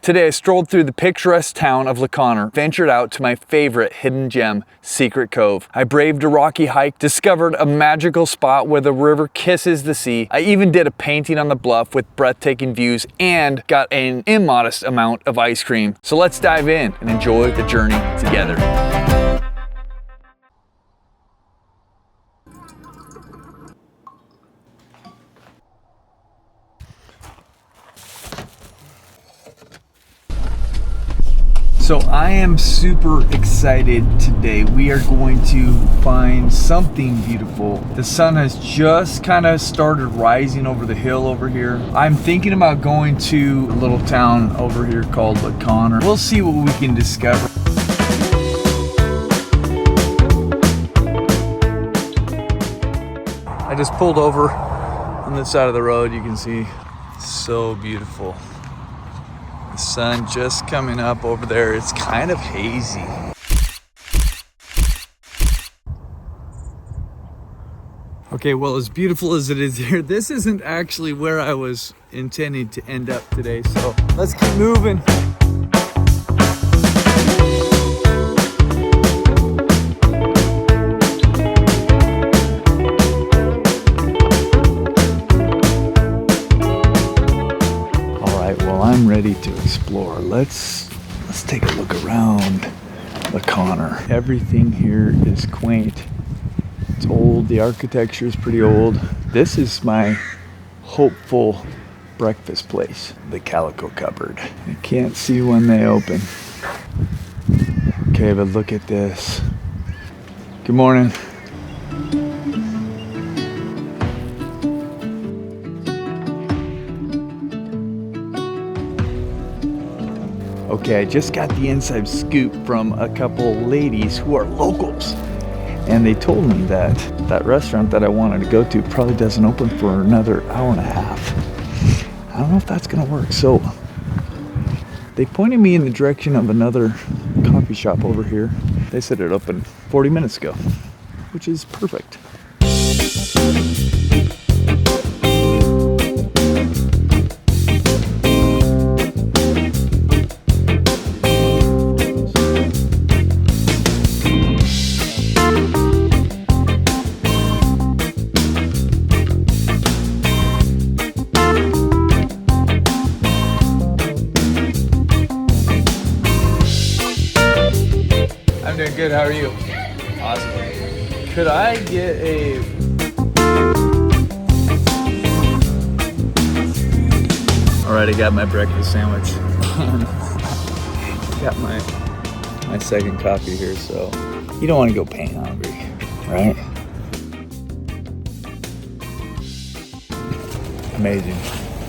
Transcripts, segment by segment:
Today I strolled through the picturesque town of Plein, ventured out to my favorite hidden gem, Secret Cove. I braved a rocky hike, discovered a magical spot where the river kisses the sea. I even did a painting on the bluff with breathtaking views and got an immodest amount of ice cream. So let's dive in and enjoy the journey together. So I am super excited today. We are going to find something beautiful. The sun has just kind of started rising over the hill over here. I'm thinking about going to a little town over here called Plein. We'll see what we can discover. I just pulled over on this side of the road. You can see it's so beautiful. The sun just coming up over there. It's kind of hazy. Okay, well, as beautiful as it is here, this isn't actually where I was intending to end up today. So let's keep moving. I'm ready to explore. Let's take a look around Plein. Everything here is quaint. It's old. The architecture is pretty old. This is my hopeful breakfast place, the Calico Cupboard. I can't see when they open. Okay, but look at this. Good morning. Okay, I just got the inside scoop from a couple ladies who are locals. And they told me that that restaurant that I wanted to go to probably doesn't open for another hour and a half. I don't know if that's gonna work. So they pointed me in the direction of another coffee shop over here. They said it opened 40 minutes ago, which is perfect. I'm doing good, how are you? Awesome. Could I get a... All right, I got my breakfast sandwich. Got my second coffee here, so you don't want to go pain hungry, right? Amazing.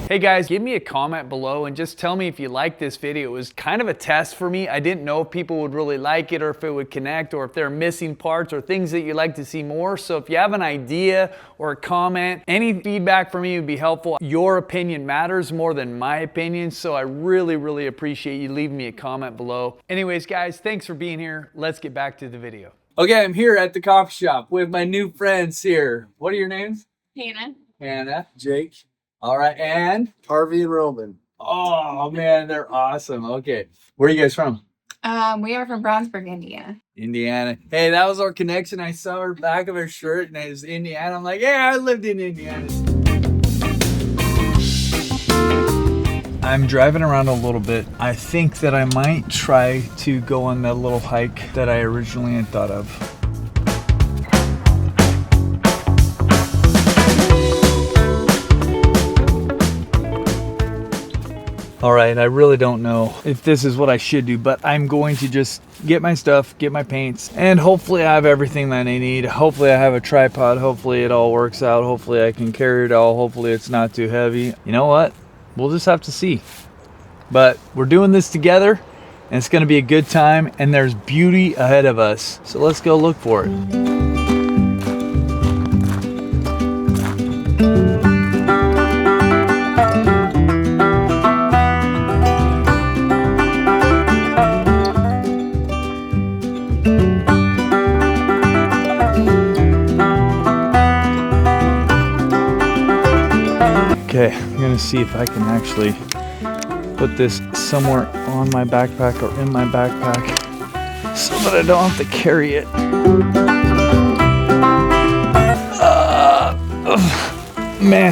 Hey guys, give me a comment below and just tell me if you like this video. It was kind of a test for me. I didn't know if people would really like it or if it would connect or if there are missing parts or things that you'd like to see more. So if you have an idea or a comment, any feedback from me would be helpful. Your opinion matters more than my opinion, so I really appreciate you leaving me a comment below. Anyways guys, thanks for being here. Let's get back to the video. Okay, I'm here at the coffee shop with my new friends here. What are your names? Hannah. Jake. All right, and? Harvey and Roman. Oh, man, they're awesome. Okay. Where are you guys from? We are from Brownsburg, Indiana. Indiana. Hey, that was our connection. I saw her back of her shirt, and it was Indiana. I'm like, yeah, I lived in Indiana. I'm driving around a little bit. I think that I might try to go on that little hike that I originally had thought of. All right, I really don't know if this is what I should do, but I'm going to just get my stuff, get my paints, and hopefully I have everything that I need. Hopefully I have a tripod. Hopefully it all works out. Hopefully I can carry it all. Hopefully it's not too heavy. You know what? We'll just have to see. But we're doing this together, and it's gonna be a good time, and there's beauty ahead of us. So let's go look for it. Okay, I'm gonna see if I can actually put this somewhere on my backpack or in my backpack so that I don't have to carry it. Man,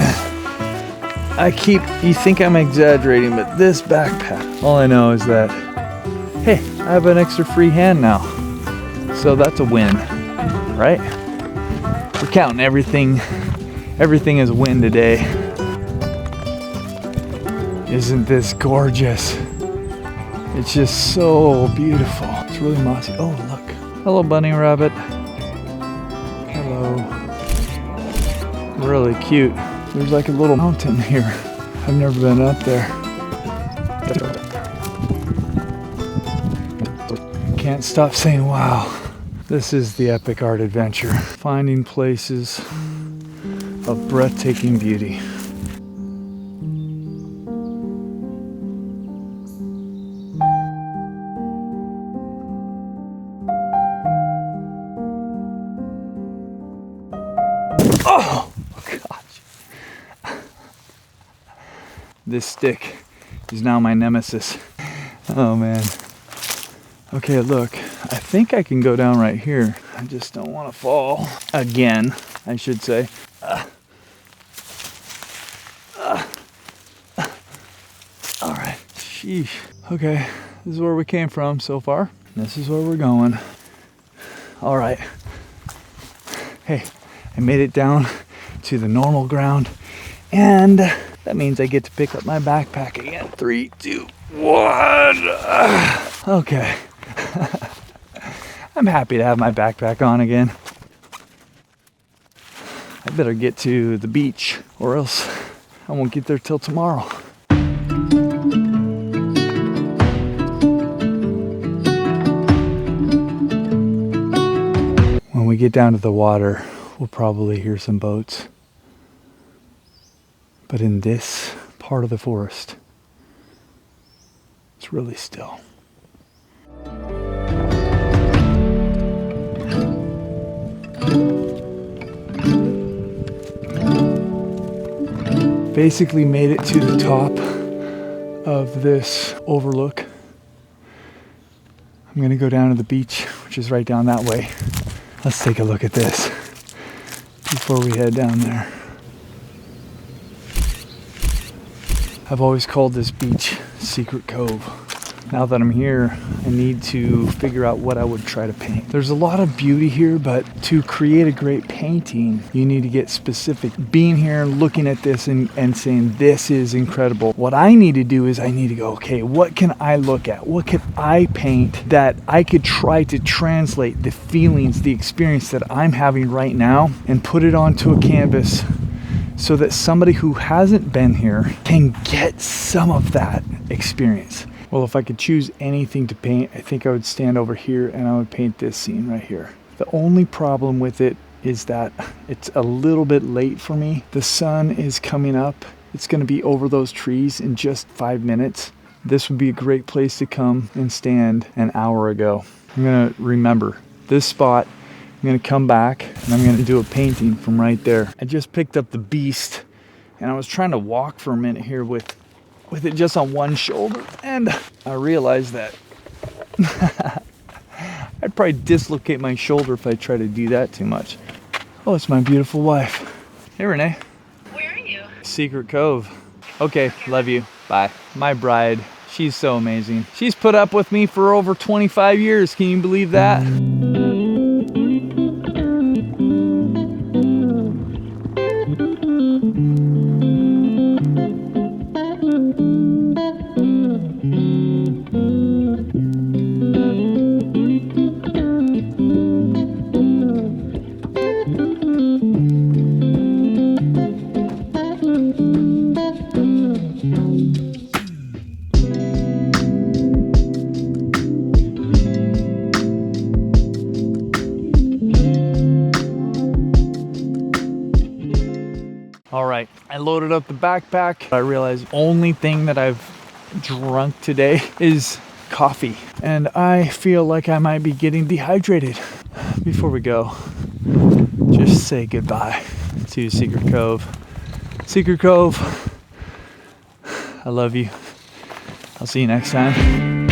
you think I'm exaggerating, but this backpack, all I know is that, hey, I have an extra free hand now. So that's a win, right? We're counting everything as a win today. Isn't this gorgeous? It's just so beautiful. It's really mossy. Oh, look. Hello, bunny rabbit. Hello. Really cute. There's like a little mountain here. I've never been up there. Can't stop saying wow. This is the epic art adventure. Finding places of breathtaking beauty. Oh gosh. This stick is now my nemesis. Oh man. Okay, look, I think I can go down right here. I just don't want to fall again, I should say. All right, sheesh. Okay, this is where we came from so far. This is where we're going. All right. Hey, I made it down to the normal ground, and that means I get to pick up my backpack again. 3, 2, 1. Okay. I'm happy to have my backpack on again. I better get to the beach or else I won't get there till tomorrow. When we get down to the water, we'll probably hear some boats. But in this part of the forest, it's really still. Basically made it to the top of this overlook. I'm gonna go down to the beach, which is right down that way. Let's take a look at this before we head down there. I've always called this beach Secret Cove. Now that I'm here, I need to figure out what I would try to paint. There's a lot of beauty here, but to create a great painting, you need to get specific. Being here and looking at this and saying, this is incredible. What I need to do is I need to go, okay, what can I look at? What can I paint that I could try to translate the feelings, the experience that I'm having right now and put it onto a canvas so that somebody who hasn't been here can get some of that experience. Well, if I could choose anything to paint, I think I would stand over here and I would paint this scene right here. The only problem with it is that it's a little bit late for me. The sun is coming up. It's going to be over those trees in just 5 minutes. This would be a great place to come and stand an hour ago. I'm going to remember this spot. I'm going to come back and I'm going to do a painting from right there. I just picked up the beast and I was trying to walk for a minute here with it just on one shoulder, and I realized that I'd probably dislocate my shoulder if I try to do that too much. Oh, it's my beautiful wife. Hey, Renee. Where are you? Secret Cove. Okay, love you. Bye. My bride. She's so amazing. She's put up with me for over 25 years. Can you believe that? All right, I loaded up the backpack. I realized the only thing that I've drunk today is coffee. And I feel like I might be getting dehydrated. Before we go, just say goodbye to Secret Cove. Secret Cove, I love you. I'll see you next time.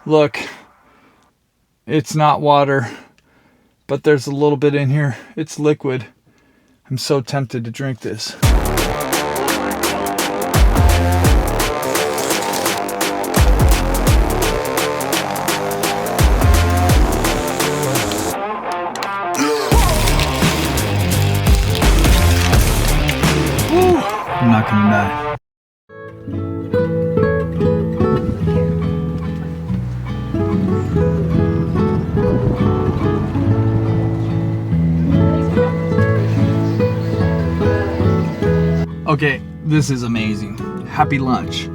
Look, it's not water, but there's a little bit in here. It's liquid. I'm so tempted to drink this. Woo! I'm not gonna die. Okay, this is amazing. Happy lunch.